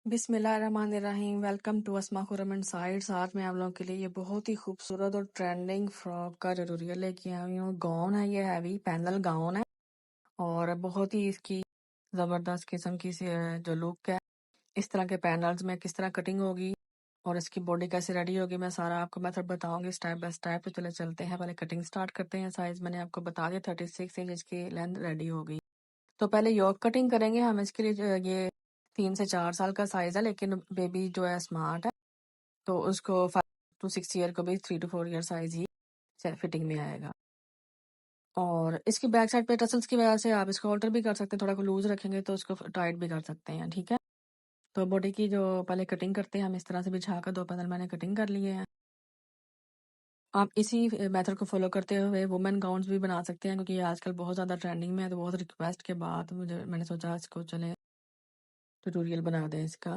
बिस्मिल्लाहिर्रहमानिर्रहीम। Welcome to Asma Khurram and sides. आज मैं आप लोगों के लिए ये बहुत ही खूबसूरत और ट्रेंडिंग फ्रॉक का ट्यूटोरियल लेके आई हूँ। गाउन है, ये हैवी पैनल गाउन है और बहुत ही इसकी ज़बरदस्त किस्म की जो लुक है। इस तरह के पैनल्स में किस तरह कटिंग होगी और इसकी बॉडी कैसे रेडी होगी, मैं सारा आपको मेथड बताऊंगी स्टेप बाय स्टेप। तो चले चलते हैं, पहले कटिंग स्टार्ट करते हैं। साइज मैंने आपको बता दिया, 36 इंच इसकी लेंथ रेडी होगी। तो पहले योक कटिंग करेंगे हम। इसके लिए ये 3 से 4 साल का साइज है, लेकिन बेबी जो है स्मार्ट है तो उसको 5 to 6 ईयर को भी 3 to 4 year size he fitting में आएगा। और इसकी बैक साइड पे टसल्स की वजह से आप इसको ऑल्टर भी कर सकते हैं, थोड़ा को लूज रखेंगे तो उसको टाइट भी कर सकते हैं, ठीक है। तो बॉडी की जो पहले कटिंग करते हैं हम, इस तरह से बिछा कर 2 पैनल मैंने कटिंग कर लिए हैं। आप इसी मेथड को फॉलो करते हुए वुमेन गाउन्स भी बना सकते हैं, क्योंकि ये आजकल बहुत ज़्यादा ट्रेंडिंग में है। तो बहुत रिक्वेस्ट के बाद मैंने सोचा इसको चले ट्यूटोरियल बना दें इसका,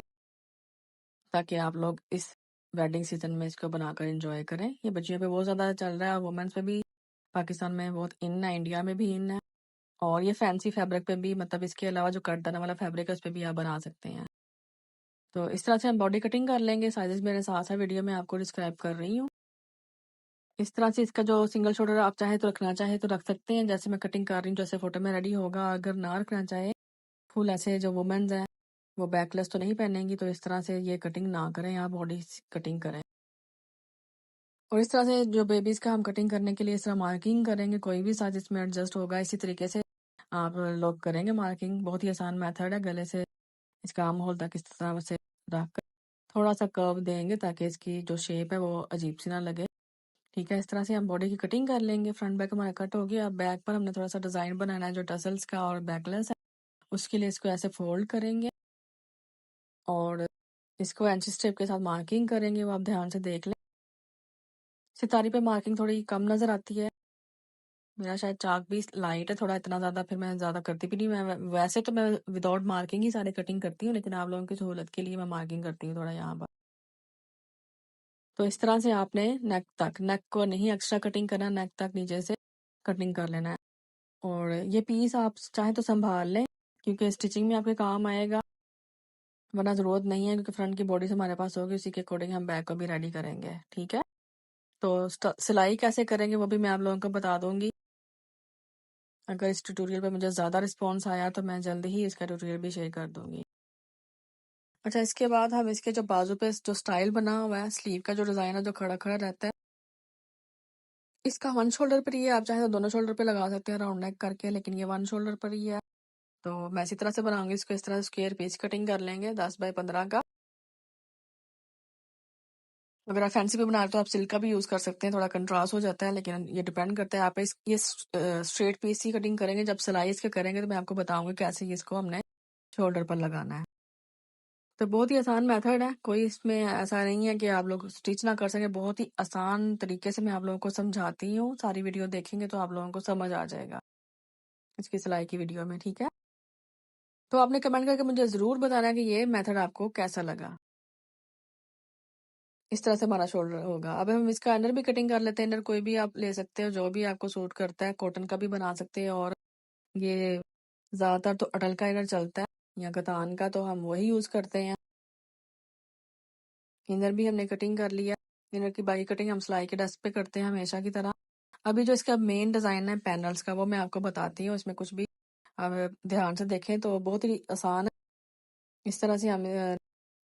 ताकि आप लोग इस वेडिंग सीजन में इसको बनाकर एंजॉय करें। ये बच्चियों पे बहुत ज़्यादा चल रहा है, वुमेन्स पे भी पाकिस्तान में बहुत इन है, इंडिया में भी इन है। और ये फैंसी फैब्रिक पे भी, मतलब इसके अलावा जो कट दाना वाला फैब्रिक है उस पर भी आप बना सकते हैं। तो इस तरह से हम बॉडी कटिंग कर लेंगे। साइजेस मेरे साथ है, वीडियो में आपको डिस्क्राइब कर रही हूँ। इस तरह से इसका जो सिंगल शोल्डर आप चाहे तो रखना चाहे तो रख सकते हैं, जैसे मैं कटिंग कर रही हूँ, जैसे फोटो में रेडी होगा। अगर ना रखना चाहे, फुल ऐसे जो वुमेन्स हैं वो बैकलेस तो नहीं पहनेंगी, तो इस तरह से ये कटिंग ना करें, आप बॉडी कटिंग करें। और इस तरह से जो बेबीज़ का हम कटिंग करने के लिए इस तरह मार्किंग करेंगे, कोई भी साइज इसमें एडजस्ट होगा। इसी तरीके से आप लोग करेंगे मार्किंग। बहुत ही आसान मेथड है। गले से इसका आर्म होल तक इस तरह से रख कर थोड़ा सा कर्व देंगे, ताकि इसकी जो शेप है वो अजीब सी ना लगे, ठीक है। इस तरह से हम बॉडी की कटिंग कर लेंगे। फ्रंट बैक हमारा कट हो गया। अब बैक पर हमने थोड़ा सा डिज़ाइन बनाना है जो टसल्स का और बैकलेस है। उसके लिए इसको ऐसे फोल्ड करेंगे और इसको एंची स्ट्रिप के साथ मार्किंग करेंगे। वो आप ध्यान से देख लें। सितारी पे मार्किंग थोड़ी कम नज़र आती है, मेरा शायद चाक भी लाइट है थोड़ा, इतना ज़्यादा फिर मैं ज़्यादा करती भी नहीं। मैं वैसे तो मैं विदाउट मार्किंग ही सारे कटिंग करती हूँ, लेकिन आप लोगों की सहूलत के लिए मैं मार्किंग करती हूँ थोड़ा यहाँ पर। तो इस तरह से आपने नेक को नहीं एक्स्ट्रा कटिंग करना, नेक तक नीचे से कटिंग कर लेना है। और ये पीस आप चाहे तो संभाल लें, क्योंकि स्टिचिंग में आपके काम आएगा, वरना ज़रूरत नहीं है, क्योंकि फ्रंट की बॉडी से हमारे पास होगी, उसी के अकॉर्डिंग हम बैक को भी रेडी करेंगे, ठीक है। तो सिलाई कैसे करेंगे वो भी मैं आप लोगों को बता दूंगी। अगर इस ट्यूटोरियल पे मुझे ज़्यादा रिस्पॉन्स आया तो मैं जल्दी ही इसका ट्यूटोरियल भी शेयर कर दूंगी। अच्छा, इसके बाद हम इसके जो बाजू पे जो स्टाइल बना हुआ है, स्लीव का जो डिज़ाइन है जो खड़ा खड़ा रहता है, इसका 1 शोल्डर पर ही है। आप चाहे तो दोनों शोल्डर पे लगा सकते हैं राउंड नेक करके, लेकिन ये 1 शोल्डर पर ही है। तो मैं इसी तरह से बनाऊंगी इसको। इस तरह स्क्वायर पीस कटिंग कर लेंगे 10 बाय 15 का। अगर आप फैंसी पे बना रहे हो तो आप सिल्क का भी यूज़ कर सकते हैं, थोड़ा कंट्रास्ट हो जाता है, लेकिन ये डिपेंड करता है आप ये स्ट्रेट पीस ही कटिंग करेंगे। जब सिलाई इसके करेंगे तो मैं आपको बताऊंगी कैसे इसको हमने शोल्डर पर लगाना है। तो बहुत ही आसान मेथड है, कोई इसमें ऐसा नहीं है कि आप लोग स्टिच ना कर सकें। बहुत ही आसान तरीके से मैं आप लोगों को समझाती हूँ। सारी वीडियो देखेंगे तो आप लोगों को समझ आ जाएगा इसकी सिलाई की वीडियो में, ठीक है। तो आपने कमेंट करके मुझे ज़रूर बताना कि ये मेथड आपको कैसा लगा। इस तरह से हमारा शोल्डर होगा। अब हम इसका इनर भी कटिंग कर लेते हैं। इनर कोई भी आप ले सकते हो, जो भी आपको सूट करता है। कॉटन का भी बना सकते हैं, और ये ज़्यादातर तो अटल का इनर चलता है या कतान का, तो हम वही यूज़ करते हैं। इनर भी हमने कटिंग कर लिया। इनर की बाकी कटिंग हम सिलाई के डेस्क पे करते हैं हमेशा की तरह। अभी जो इसका मेन डिज़ाइन है पैनल्स का, वो मैं आपको बताती हूँ। इसमें कुछ भी आप ध्यान से देखें तो बहुत ही आसान है। इस तरह से हम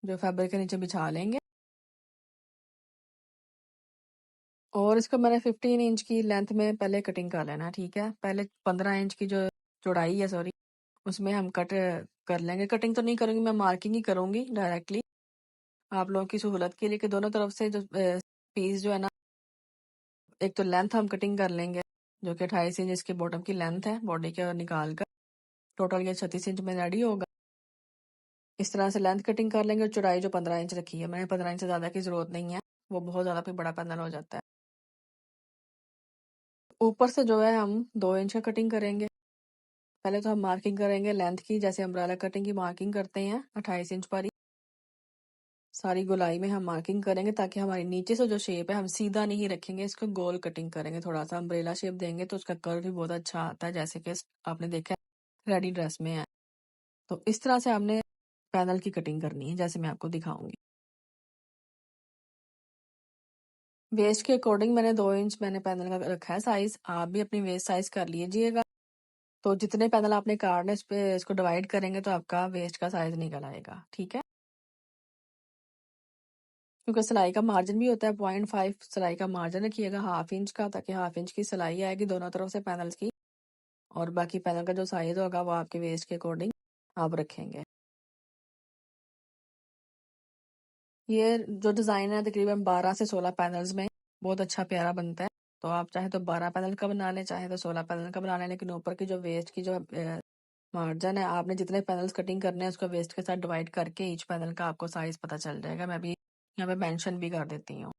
जो फैब्रिक के नीचे बिछा लेंगे, और इसको मैंने 15 इंच की लेंथ में पहले कटिंग कर लेना है, ठीक है। पहले 15 इंच की जो चौड़ाई है, सॉरी, उसमें हम कट कर लेंगे। कटिंग तो नहीं करूँगी मैं, मार्किंग ही करूँगी डायरेक्टली आप लोगों की सहूलत के लिए, कि दोनों तरफ से जो पीस जो है ना, एक तो लेंथ हम कटिंग कर लेंगे जो कि 28 इंच इसके बॉटम की लेंथ है बॉडी के निकाल कर। टोटल ये 36 इंच में रेडी होगा। इस तरह से लेंथ कटिंग कर लेंगे। और चौड़ाई जो 15 इंच रखी है मैंने, 15 इंच से ज़्यादा की ज़रूरत नहीं है, वो बहुत ज़्यादा फिर बड़ा पैनल हो जाता है। ऊपर से जो है हम 2 इंच का कटिंग करेंगे। पहले तो हम मार्किंग करेंगे लेंथ की, जैसे अम्ब्रेला कटिंग की मार्किंग करते हैं 28 इंच पर ही। सारी गोलाई में हम मार्किंग करेंगे, ताकि हमारी नीचे से जो शेप है हम सीधा नहीं रखेंगे, इसको गोल कटिंग करेंगे। थोड़ा सा अम्ब्रेला शेप देंगे तो उसका कर्व भी बहुत अच्छा आता है, जैसे कि आपने देखा है रेडी ड्रेस में है। तो इस तरह से हमने पैनल की कटिंग करनी है, जैसे मैं आपको दिखाऊंगी। वेस्ट के अकॉर्डिंग मैंने 2 इंच मैंने पैनल का रखा है साइज। आप भी अपनी वेस्ट साइज कर लीजिएगा। तो जितने पैनल आपने काटने इस पे इसको डिवाइड करेंगे तो आपका वेस्ट का साइज निकल आएगा, ठीक है। क्योंकि सिलाई का मार्जिन भी होता है 0.5 सिलाई का मार्जिन रखिएगा, हाफ इंच का, ताकि हाफ इंच की सिलाई आएगी दोनों तरफ से पैनल्स की। और बाकी पैनल का जो साइज होगा वो आपके वेस्ट के अकॉर्डिंग आप रखेंगे। ये जो डिजाइन है तकरीबन 12 से 16 पैनल्स में बहुत अच्छा प्यारा बनता है। तो आप चाहे तो 12 पैनल का बना लें, चाहे तो 16 पैनल का बना लें, लेकिन ऊपर की जो वेस्ट की जो मार्जिन है, आपने जितने पैनल्स कटिंग करने हैं उसको वेस्ट के साथ डिवाइड करके ईच पैनल का आपको साइज पता चल जाएगा। मैं भी यहाँ पे मेंशन भी कर देती हूँ।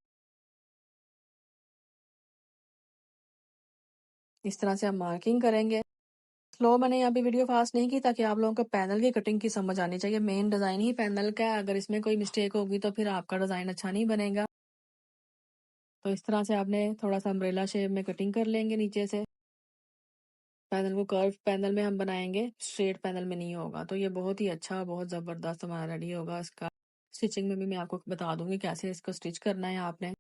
इस तरह से हम मार्किंग करेंगे। स्लो मैंने यहाँ पे वीडियो फास्ट नहीं की ताकि आप लोगों को पैनल की कटिंग की समझ आनी चाहिए। मेन डिजाइन ही पैनल का है, अगर इसमें कोई मिस्टेक होगी तो फिर आपका डिजाइन अच्छा नहीं बनेगा। तो इस तरह से आपने थोड़ा सा अम्ब्रेला शेप में कटिंग कर लेंगे नीचे से। पैनल को कर्व पैनल में हम बनाएंगे, स्ट्रेट पैनल में नहीं होगा। तो ये बहुत ही अच्छा, बहुत ज़बरदस्त हमारा रेडी होगा। इसका स्टिचिंग में भी मैं आपको बता दूंगी कैसे इसको स्टिच करना है आपने,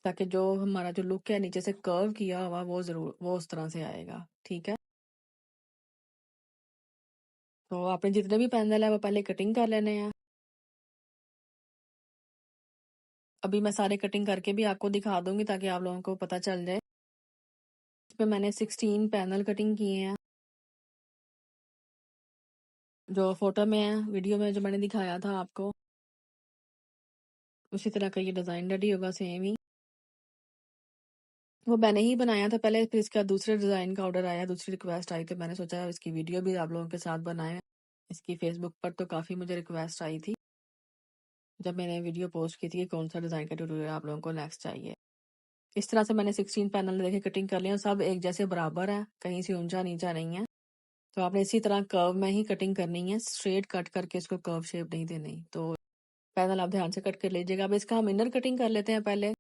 ताकि जो हमारा जो लुक है नीचे से कर्व किया हुआ वो जरूर वो उस तरह से आएगा, ठीक है। तो आपने जितने भी पैनल है वो पहले कटिंग कर लेने हैं। अभी मैं सारे कटिंग करके भी आपको दिखा दूंगी ताकि आप लोगों को पता चल जाए। इसमें मैंने 16 पैनल कटिंग किए हैं, जो फोटो में है, वीडियो में जो मैंने दिखाया था आपको उसी तरह का ये डिजाइन रेडी होगा सेम ही। वो मैंने ही बनाया था पहले, फिर इसका दूसरे डिजाइन का ऑर्डर आया, दूसरी रिक्वेस्ट आई, तो मैंने सोचा इसकी वीडियो भी आप लोगों के साथ बनाए। इसकी फेसबुक पर तो काफी मुझे रिक्वेस्ट आई थी जब मैंने वीडियो पोस्ट की थी कि कौन सा डिजाइन का ट्यूटोरियल आप लोगों को नेक्स्ट चाहिए। इस तरह से मैंने 16 पैनल देखे कटिंग कर लिया, सब एक जैसे बराबर है, कहीं से ऊंचा नीचा नहीं है। तो आपने इसी तरह कर्व में ही कटिंग करनी है, स्ट्रेट कट करके इसको कर्व शेप नहीं देनी। तो पैनल आप ध्यान से कट कर लीजिएगा। अब इसका हम इनर कटिंग कर लेते हैं पहले,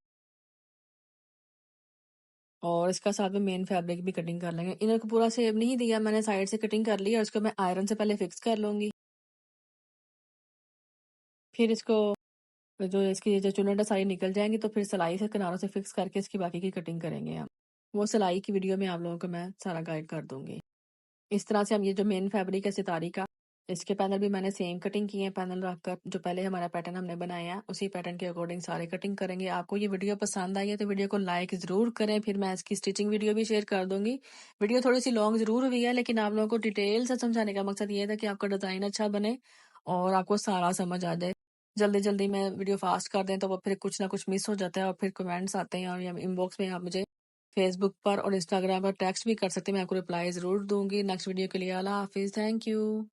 और इसका साथ में मेन फैब्रिक भी कटिंग कर लेंगे। इनर को पूरा शेप नहीं दिया मैंने, साइड से कटिंग कर ली और इसको मैं आयरन से पहले फिक्स कर लूंगी। फिर इसको जो इसकी जो चुन्नट सारी निकल जाएंगी तो फिर सिलाई से किनारों से फिक्स करके इसकी बाकी की कटिंग करेंगे हम। वो सिलाई की वीडियो में आप लोगों को मैं सारा गाइड कर दूंगी। इस तरह से हम ये जो मेन फैब्रिक है सितारी का, इसके पैनल भी मैंने सेम कटिंग किए हैं। पैनल रखकर जो पहले हमारा पैटर्न हमने बनाया है उसी पैटर्न के अकॉर्डिंग सारे कटिंग करेंगे। आपको ये वीडियो पसंद आई है तो वीडियो को लाइक जरूर करें, फिर मैं इसकी स्टिचिंग वीडियो भी शेयर कर दूंगी। वीडियो थोड़ी सी लॉन्ग जरूर हुई है, लेकिन आप लोगों को डिटेल से समझाने का मकसद ये था कि आपका डिजाइन अच्छा बने और आपको सारा समझ आ जाए। जल्दी जल्दी मैं वीडियो फास्ट कर दें तो वो फिर कुछ ना कुछ मिस हो जाता है और फिर कमेंट्स आते हैं, और या इनबॉक्स में आप मुझे फेसबुक पर और इंस्टाग्राम पर टेक्स्ट भी कर सकते हैं, मैं आपको रिप्लाई ज़रूर दूंगी। नेक्स्ट वीडियो के लिए अल्लाह हाफिज़, थैंक यू।